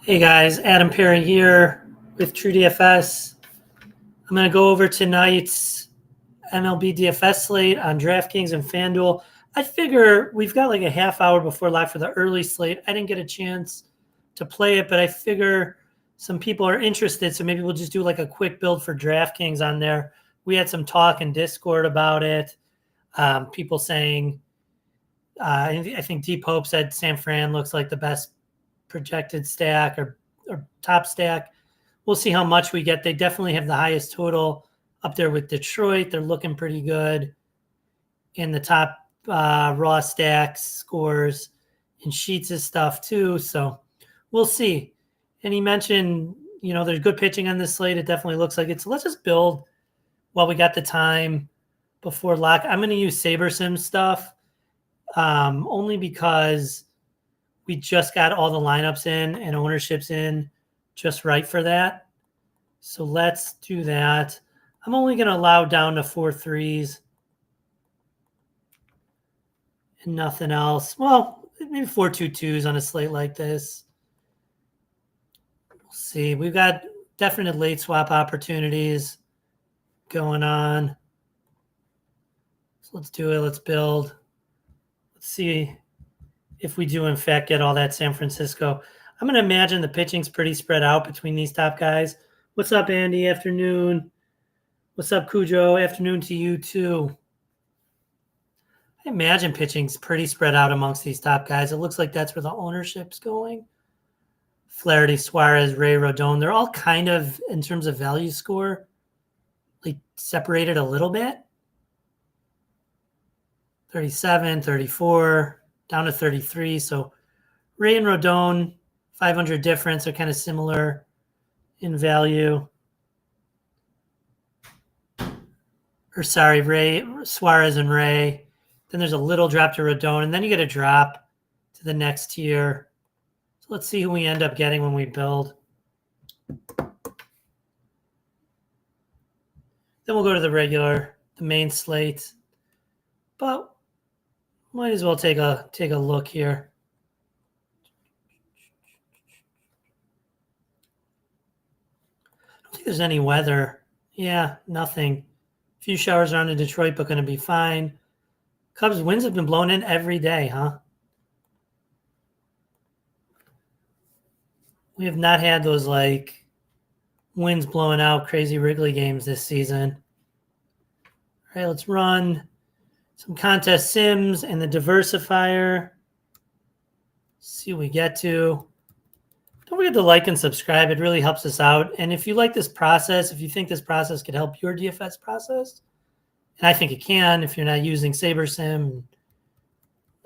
Hey guys, Adam Perry here with TrueDFS. I'm going to go over tonight's MLB DFS slate on DraftKings and FanDuel. I figure we've got like a half hour before live for the early slate. I didn't get a chance to play it, but I figure some people are interested, so maybe we'll just do like a quick build for DraftKings on there. We had some talk in Discord about it. People saying, I think Deep Hope said San Fran looks like the best projected stack or top stack. We'll see how much we get. They definitely have the highest total up there with Detroit. They're looking pretty good in the top raw stacks, scores, and Sheets' stuff too. So we'll see. And he mentioned, there's good pitching on this slate. It definitely looks like it. So let's just build while we got the time before lock. I'm going to use SaberSim stuff only because we just got all the lineups in and ownerships in just right for that. So let's do that. I'm only going to allow down to 4 threes and nothing else. Well, maybe 4 2-2s on a slate like this. We'll see. We've got definite late swap opportunities going on. So let's do it. Let's build. Let's see if we do, in fact, get all that San Francisco. I'm going to imagine the pitching's pretty spread out between these top guys. What's up, Andy? Afternoon. What's up, Cujo? Afternoon to you, too. I imagine pitching's pretty spread out amongst these top guys. It looks like that's where the ownership's going. Flaherty, Suarez, Ray, Rodon. They're all kind of, in terms of value score, like separated a little bit. 37, 34. Down to 33. So Ray and Rodon, 500 difference, are kind of similar in value. Or sorry, Ray, Suarez and Ray. Then there's a little drop to Rodon, and then you get a drop to the next tier. So let's see who we end up getting when we build. Then we'll go to the main slate. But might as well take a look here. I don't think there's any weather. Yeah, nothing. A few showers around in Detroit, but going to be fine. Cubs winds have been blown in every day, huh? We have not had those like winds blowing out crazy Wrigley games this season. All right, let's run some contest sims and the diversifier. See what we get to. Don't forget to like and subscribe. It really helps us out. And if you like this process, if you think this process could help your DFS process, and I think it can if you're not using SaberSim,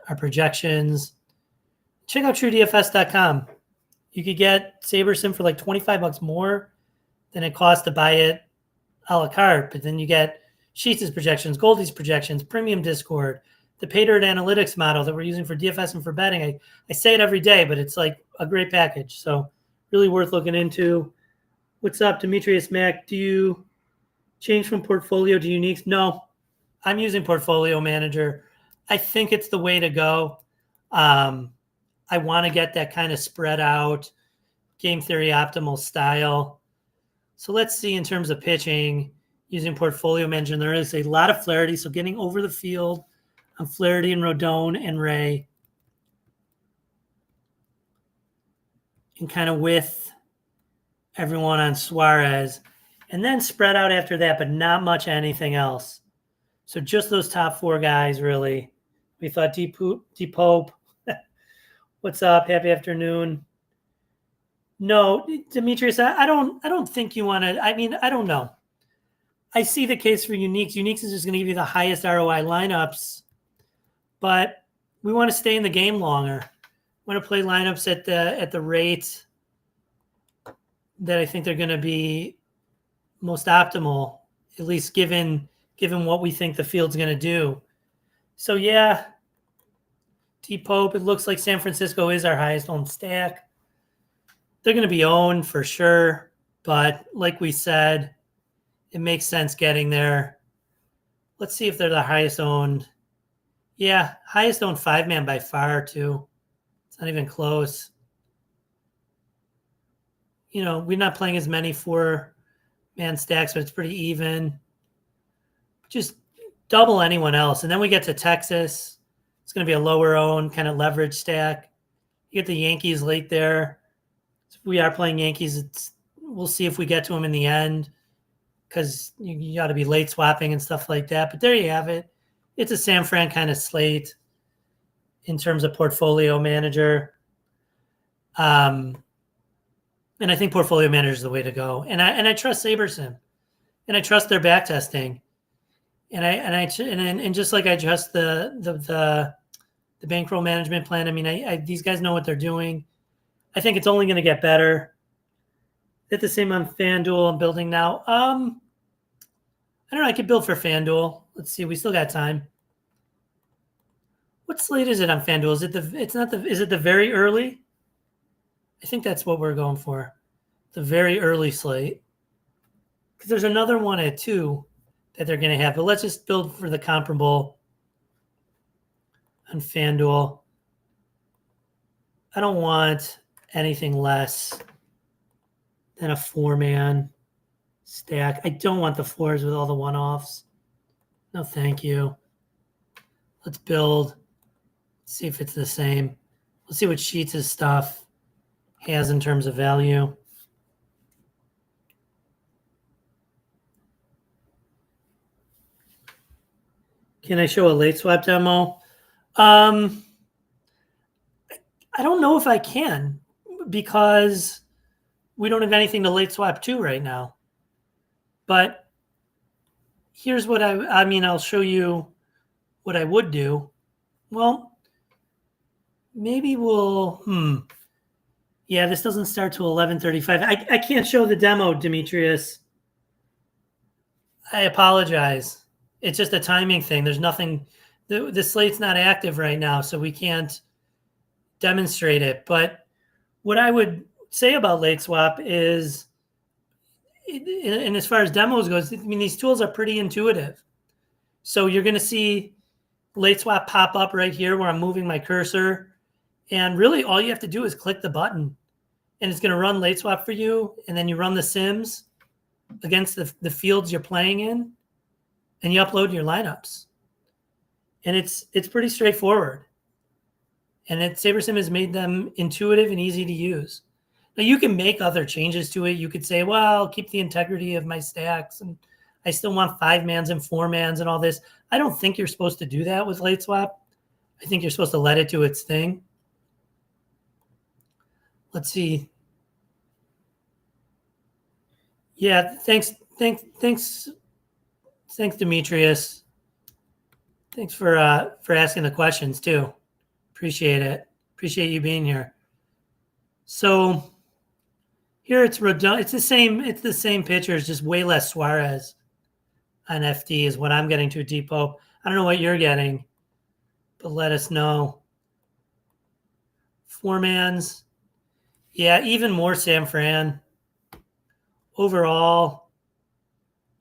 our projections, check out TrueDFS.com. You could get SaberSim for like $25 more than it costs to buy it a la carte. But then you get Sheets' projections, Goldie's projections, premium Discord, the pay dirt analytics model that we're using for DFS and for betting. I say it every day, but it's like a great package. So really worth looking into. What's up, Demetrius Mac? Do you change from portfolio to uniques? No, I'm using Portfolio Manager. I think it's the way to go. I want to get that kind of spread out, game theory optimal style. So let's see in terms of pitching. Using Portfolio Manager, there is a lot of Flaherty, so getting over the field on Flaherty and Rodon and Ray. And kind of with everyone on Suarez. And then spread out after that, but not much anything else. So just those top 4 guys, really. We thought Deep Hope. What's up? Happy afternoon. No, Demetrius, I don't think you want to. I don't know. I see the case for uniques. Uniques is just going to give you the highest ROI lineups, but we want to stay in the game longer. We want to play lineups at the rate that I think they're going to be most optimal, at least given what we think the field's going to do. So yeah, T-Pope, it looks like San Francisco is our highest owned stack. They're going to be owned for sure, but like we said, it makes sense getting there. Let's see if they're the highest owned. Yeah, highest owned 5-man by far, too. It's not even close. we're not playing as many 4-man stacks, but it's pretty even. Just double anyone else. And then we get to Texas. It's going to be a lower owned kind of leverage stack. You get the Yankees late there. So if we are playing Yankees, we'll see if we get to them in the end, because you got to be late swapping and stuff like that. But there you have it. It's a San Fran kind of slate in terms of portfolio manager. And I think portfolio manager is the way to go. And I trust SaberSim, and I trust their back testing. And just like I trust the bankroll management plan. I mean, these guys know what they're doing. I think it's only going to get better. At the same on FanDuel, I'm building now. I don't know. I could build for FanDuel. Let's see. We still got time. What slate is it on FanDuel? Is it the very early? I think that's what we're going for. The very early slate. Because there's another one at 2 that they're going to have. But let's just build for the comparable on FanDuel. I don't want anything less than a 4-man stack. I don't want the floors with all the one-offs. No, thank you. Let's build. See if it's the same. Let's see what Sheets' stuff has in terms of value. Can I show a late swap demo? I don't know if I can, because we don't have anything to late swap to right now. But here's what I'll show you what I would do. Well, maybe yeah, this doesn't start till 11:35. I can't show the demo, Demetrius. I apologize. It's just a timing thing. There's nothing. The slate's not active right now, so we can't demonstrate it. But what I would say about late swap is, and as far as demos goes, I mean, these tools are pretty intuitive. So you're going to see late swap pop up right here where I'm moving my cursor. And really all you have to do is click the button, and it's going to run late swap for you. And then you run the sims against the fields you're playing in, and you upload your lineups. And it's pretty straightforward. And SaberSim has made them intuitive and easy to use. Now, you can make other changes to it. You could say, well, I'll keep the integrity of my stacks, and I still want 5-mans and 4-mans and all this. I don't think you're supposed to do that with late swap. I think you're supposed to let it do its thing. Let's see. Yeah, thanks, Demetrius. Thanks for asking the questions too. Appreciate it. Appreciate you being here. So here it's the same pitchers, just way less Suarez on FD is what I'm getting to Depot. I don't know what you're getting, but let us know. 4-mans. Yeah, even more San Fran. Overall,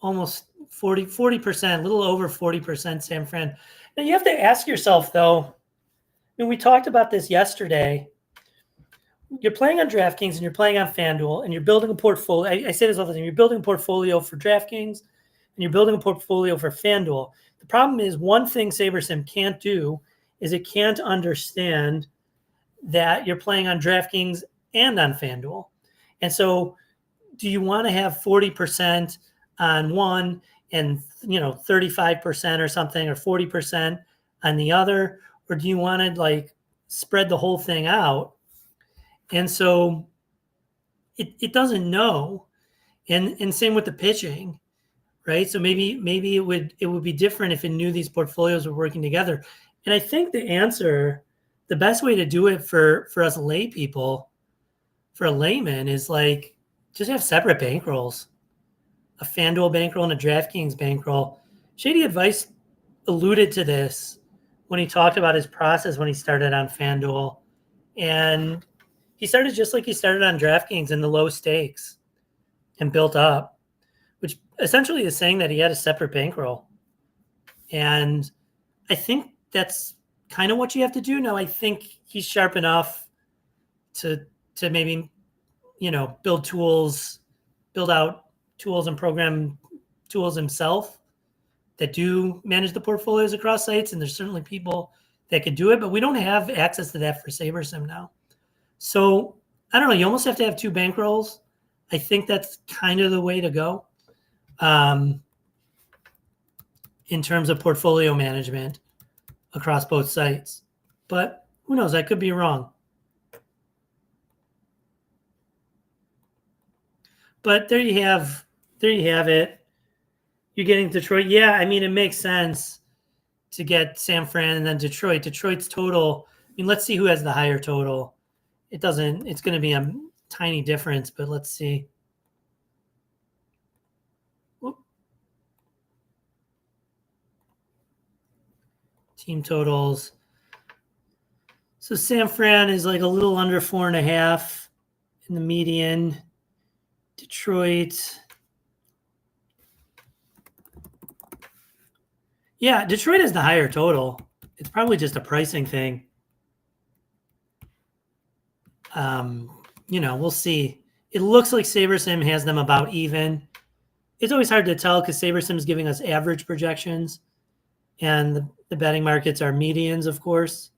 almost 40%, a little over 40% San Fran. Now you have to ask yourself, though, and we talked about this yesterday. You're playing on DraftKings and you're playing on FanDuel, and you're building a portfolio. I say this all the time. You're building a portfolio for DraftKings and you're building a portfolio for FanDuel. The problem is, one thing SaberSim can't do is it can't understand that you're playing on DraftKings and on FanDuel. And so do you want to have 40% on one and 35% or something, or 40% on the other? Or do you want to spread the whole thing out? And so it doesn't know. And same with the pitching, right? So maybe it would be different if it knew these portfolios were working together. And I think the best way to do it for us lay people, for a layman, is just have separate bankrolls. A FanDuel bankroll and a DraftKings bankroll. Shady Advice alluded to this when he talked about his process when he started on FanDuel. And he started just like he started on DraftKings in the low stakes and built up, which essentially is saying that he had a separate bankroll. And I think that's kind of what you have to do. Now, I think he's sharp enough to maybe build tools, build out tools and program tools himself that do manage the portfolios across sites. And there's certainly people that could do it, but we don't have access to that for SaberSim now. So I don't know. You almost have to have 2 bankrolls. I think that's kind of the way to go in terms of portfolio management across both sites. But who knows? I could be wrong. But there you have it. You're getting Detroit. Yeah, I mean, it makes sense to get San Fran and then Detroit. Detroit's total. I mean, let's see who has the higher total. It doesn't. It's going to be a tiny difference, but let's see. Whoop. Team totals. So San Fran is like a little under 4.5 in the median. Detroit. Yeah, Detroit has the higher total. It's probably just a pricing thing. We'll see. It looks like SaberSim has them about even. It's always hard to tell because SaberSim is giving us average projections, and the betting markets are medians, of course.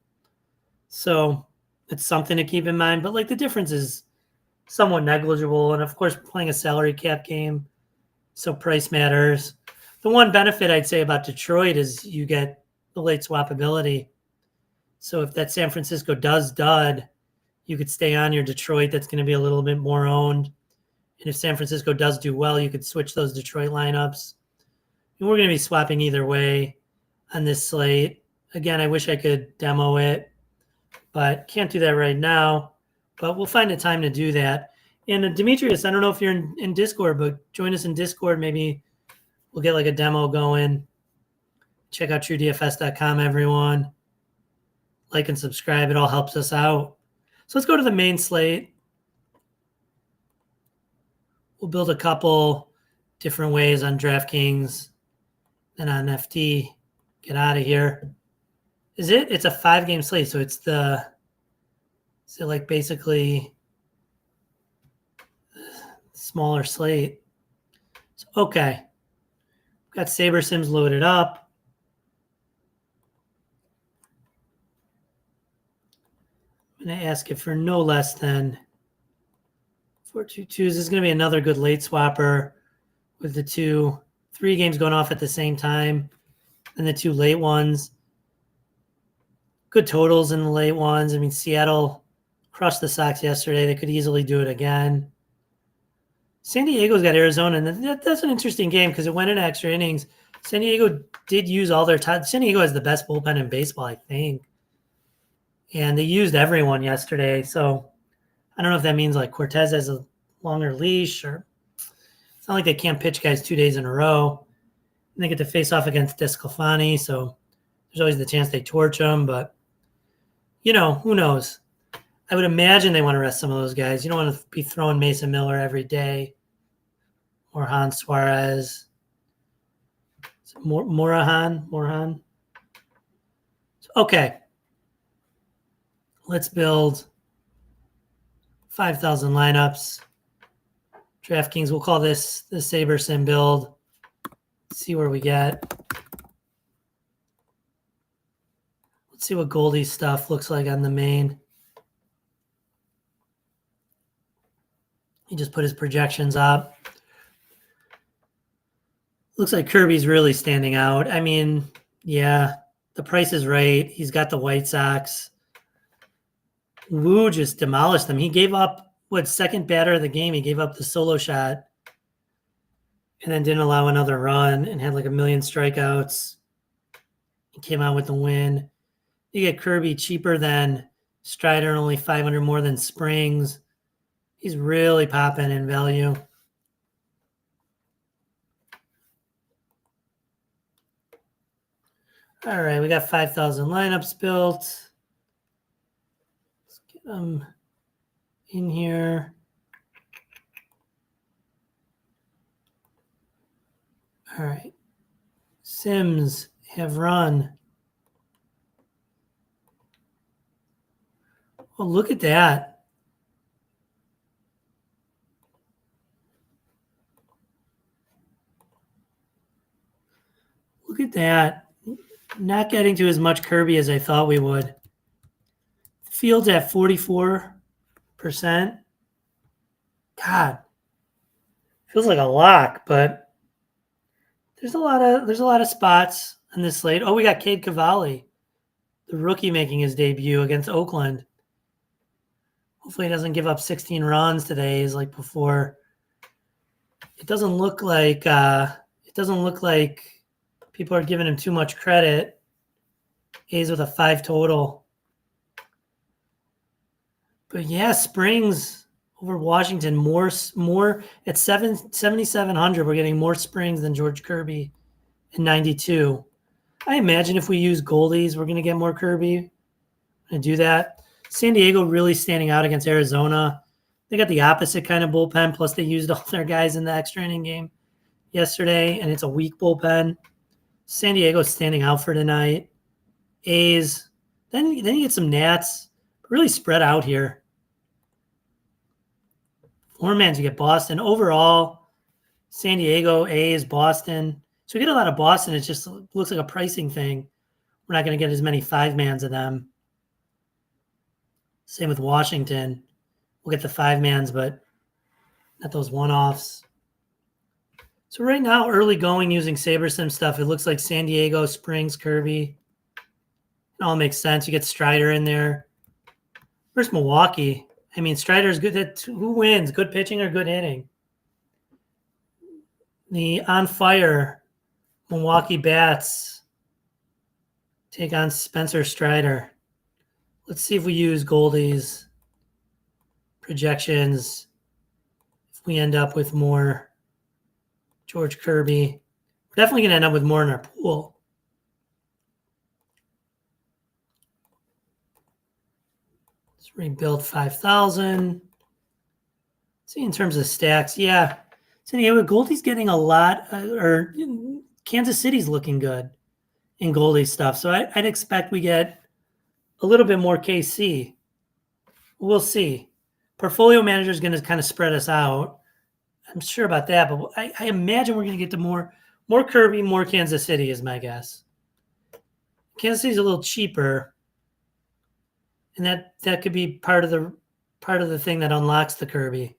So it's something to keep in mind. But like the difference is somewhat negligible, and of course, playing a salary cap game, so price matters. The one benefit I'd say about Detroit is you get the late swappability. So if that San Francisco does dud, you could stay on your Detroit. That's going to be a little bit more owned. And if San Francisco does do well, you could switch those Detroit lineups. And we're going to be swapping either way on this slate. Again, I wish I could demo it, but can't do that right now. But we'll find a time to do that. And Demetrius, I don't know if you're in Discord, but join us in Discord. Maybe we'll get like a demo going. Check out TrueDFS.com, everyone. Like and subscribe. It all helps us out. So let's go to the main slate. We'll build a couple different ways on DraftKings and on FT. Get out of here. Is it? It's a 5-game slate, so it's like basically smaller slate. So, okay. Got SaberSims loaded up. I'm going to ask it for no less than 422s. This is going to be another good late swapper with the 3 games going off at the same time and the 2 late ones. Good totals in the late ones. I mean, Seattle crushed the Sox yesterday. They could easily do it again. San Diego's got Arizona, and that's an interesting game because it went into extra innings. San Diego did use all their time. San Diego has the best bullpen in baseball, I think. And they used everyone yesterday. So I don't know if that means like Cortez has a longer leash, or it's not like they can't pitch guys 2 days in a row. And they get to face off against Desclafani, so there's always the chance they torch them. But, who knows? I would imagine they want to rest some of those guys. You don't want to be throwing Mason Miller every day, or Han Suarez. Morahan. Okay. Let's build 5,000 lineups. DraftKings, we'll call this the SaberSim build. See where we get. Let's see what Goldie's stuff looks like on the main. He just put his projections up. Looks like Kirby's really standing out. I mean, yeah, the price is right. He's got the White Sox. Wu just demolished them. He gave up, second batter of the game. He gave up the solo shot and then didn't allow another run and had like 1 million strikeouts. He came out with the win. You get Kirby cheaper than Strider, only 500 more than Springs. He's really popping in value. All right, we got 5,000 lineups built. Let's get them in here. All right. Sims have run. Oh, look at that. that. Not getting to as much Kirby as I thought we would. Field's at 44%. God, feels like a lock, but there's a lot of spots on this slate. Oh, we got Cade Cavalli, the rookie, making his debut against Oakland. Hopefully he doesn't give up 16 runs today, as like before. It doesn't look like people are giving him too much credit. A's with a 5 total. But yeah, Springs over Washington, more at 7,700. We're getting more Springs than George Kirby in 92. I imagine if we use Goldies, we're going to get more Kirby. I'm going to do that. San Diego really standing out against Arizona. They got the opposite kind of bullpen, plus they used all their guys in the extra inning game yesterday, and it's a weak bullpen. San Diego standing out for tonight. A's. Then you get some Nats. Really spread out here. Four-mans, you get Boston. Overall, San Diego, A's, Boston. So we get a lot of Boston. It just looks like a pricing thing. We're not going to get as many 5-mans of them. Same with Washington. We'll get the 5-mans, but not those one-offs. So right now, early going using SaberSim stuff, it looks like San Diego, Springs, Kirby. It all makes sense. You get Strider in there. Where's Milwaukee? I mean, Strider's good. Who wins? Good pitching or good hitting? The on fire Milwaukee Bats take on Spencer Strider. Let's see if we use Goldie's projections. If we end up with more George Kirby, we're definitely going to end up with more in our pool. Let's rebuild 5,000. See, in terms of stacks, yeah. So anyway, Goldie's getting a lot, or Kansas City's looking good in Goldie stuff. So I'd expect we get a little bit more KC. We'll see. Portfolio manager is going to kind of spread us out. I'm sure about that, but I imagine we're going to get to more Kirby, more Kansas City is my guess. Kansas City's a little cheaper, and that could be part of the thing that unlocks the Kirby.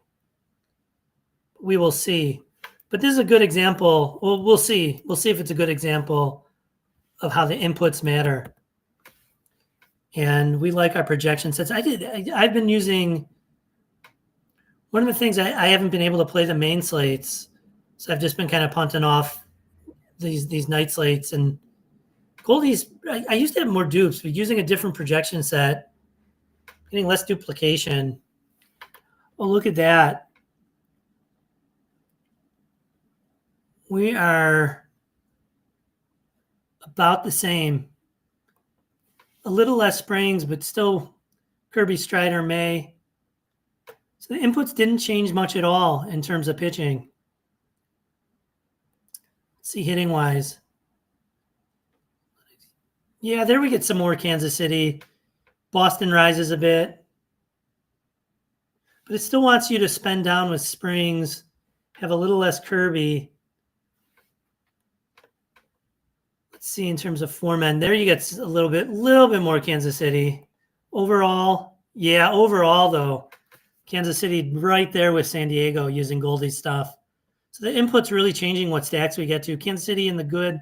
We will see. But this is a good example. Well, we'll see. We'll see if it's a good example of how the inputs matter. And we like our projection sets. I've been using one of the things I haven't been able to play the main slates. So I've just been kind of punting off these night slates, and Goldie's, I used to have more dupes, but using a different projection set, getting less duplication. Oh, look at that. We are about the same. A little less Springs, but still Kirby, Strider, May. So the inputs didn't change much at all in terms of pitching. Let's see hitting wise. Yeah, there we get some more Kansas City. Boston rises a bit. But it still wants you to spend down with Springs, have a little less Kirby. Let's see in terms of four-men. There you get a little bit more Kansas City. Overall, though, Kansas City right there with San Diego using Goldie's stuff. So the input's really changing what stacks we get to. Kansas City in the good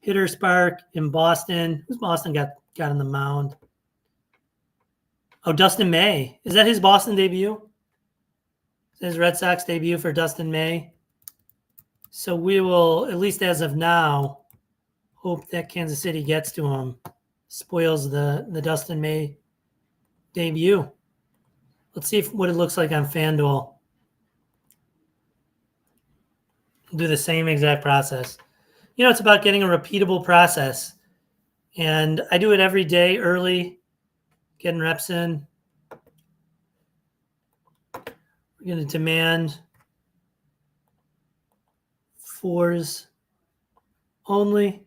hitter spark in Boston. Who's Boston got on the mound? Oh, Dustin May. Is that his Boston debut? Is that his Red Sox debut for Dustin May? So we will, at least as of now, hope that Kansas City gets to him. Spoils the Dustin May debut. Let's see what it looks like on FanDuel. We'll do the same exact process. It's about getting a repeatable process. And I do it every day early, getting reps in. We're going to demand 4s only.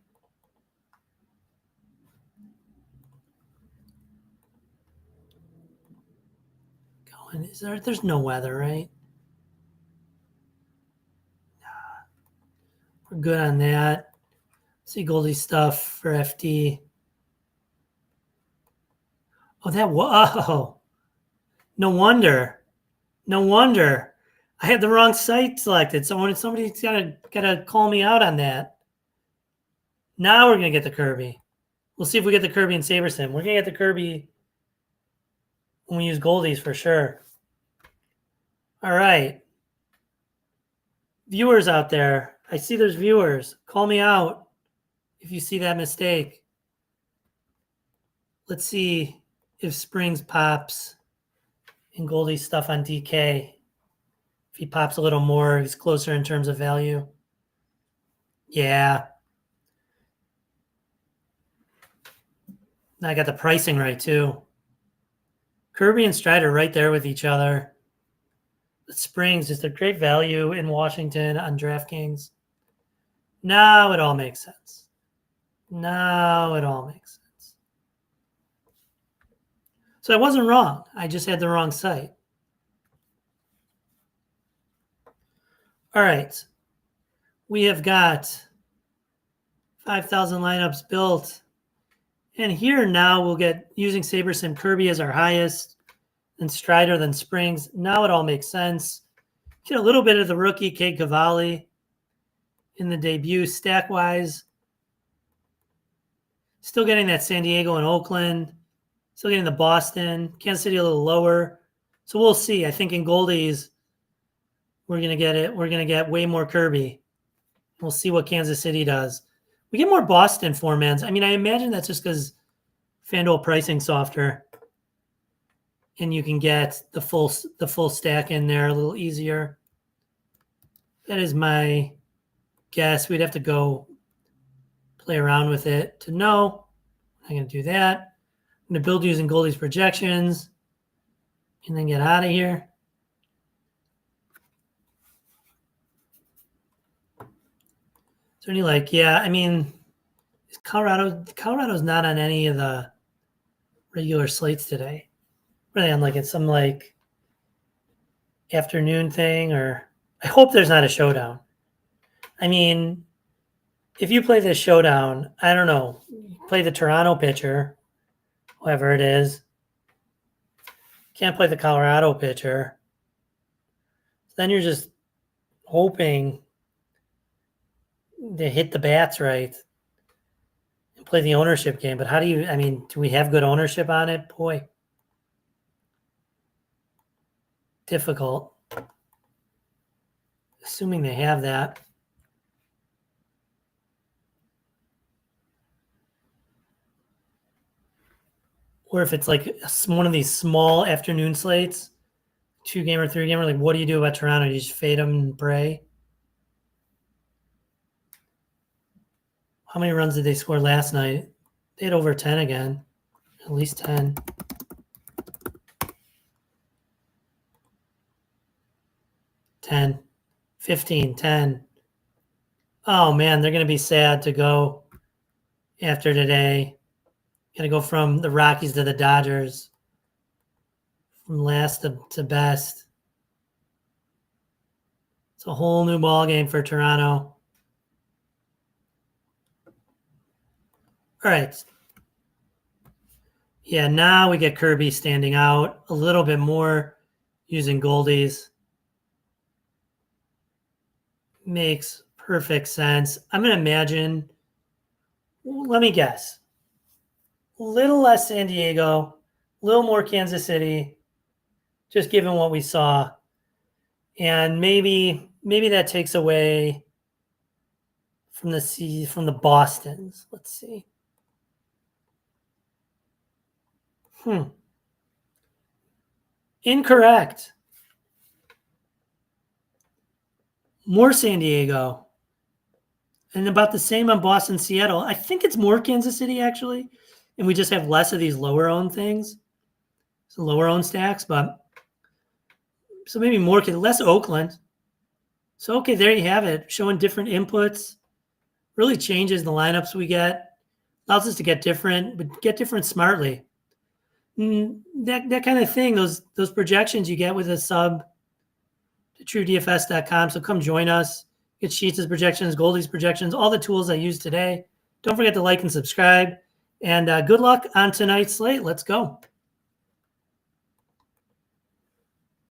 There's no weather, right? We're good on that. See Goldie stuff for FD. Oh, whoa. No wonder. I had the wrong site selected. Somebody's gotta call me out on that. Now we're gonna get the Kirby. We'll see if we get the Kirby in SaberSim. We're gonna get the Kirby when we use Goldies for sure. All right. Viewers out there, I see there's viewers. Call me out if you see that mistake. Let's see if Springs pops in Goldie's stuff on DK. If he pops a little more, he's closer in terms of value. Yeah. Now I got the pricing right too. Kirby and Strider right there with each other. The Springs, just a great value in Washington on DraftKings. Now it all makes sense. So I wasn't wrong. I just had the wrong site. All right. We have got 5,000 lineups built. And here now we'll get using SaberSim Kirby as our highest, then Strider, then Springs. Now it all makes sense. Get a little bit of the rookie Cade Cavalli in the debut stack-wise. Still getting that San Diego and Oakland. Still getting the Boston. Kansas City a little lower. So we'll see. I think in Goldies, we're going to get it. We're going to get way more Kirby. We'll see what Kansas City does. We get more Boston four-mans. I mean, I imagine that's just because FanDuel pricing softer. And you can get the full stack in there a little easier. That is my guess. We'd have to go play around with it to know. I'm going to do that. I'm going to build using Goldie's projections and then get out of here. So any yeah, I mean, Colorado's not on any of the regular slates today. Are they on it's some afternoon thing, or I hope there's not a showdown. I mean, if you play this showdown, I don't know, play the Toronto pitcher, whoever it is. Can't play the Colorado pitcher. Then you're just hoping to hit the bats right and play the ownership game. But how do you, I mean, do we have good ownership on it? Boy. Difficult. Assuming they have that. Or if it's one of these small afternoon slates, 2-gamer, 3-gamer, what do you do about Toronto? You just fade them and pray? How many runs did they score last night? They had over 10 again. At least 10. 10, 15, 10. Oh, man, they're going to be sad to go after today. Going to go from the Rockies to the Dodgers, from last to best. It's a whole new ball game for Toronto. All right. Yeah, now we get Kirby standing out a little bit more using Goldies. Makes perfect sense. I'm going to imagine, let me guess, a little less San Diego, a little more Kansas City, just given what we saw. And maybe that takes away from the Bostons. Let's see. Incorrect. More San Diego. And about the same on Boston, Seattle. I think it's more Kansas City, actually. And we just have less of these lower-owned things. So lower-owned stacks. But so maybe more, less Oakland. So, okay, there you have it. Showing different inputs. Really changes the lineups we get. Allows us to get different, but get different smartly. That kind of thing, those projections you get with a sub to TrueDFS.com. So come join us. Get Sheets' projections, Goldie's projections, all the tools I use today. Don't forget to like and subscribe. And good luck on tonight's slate. Let's go.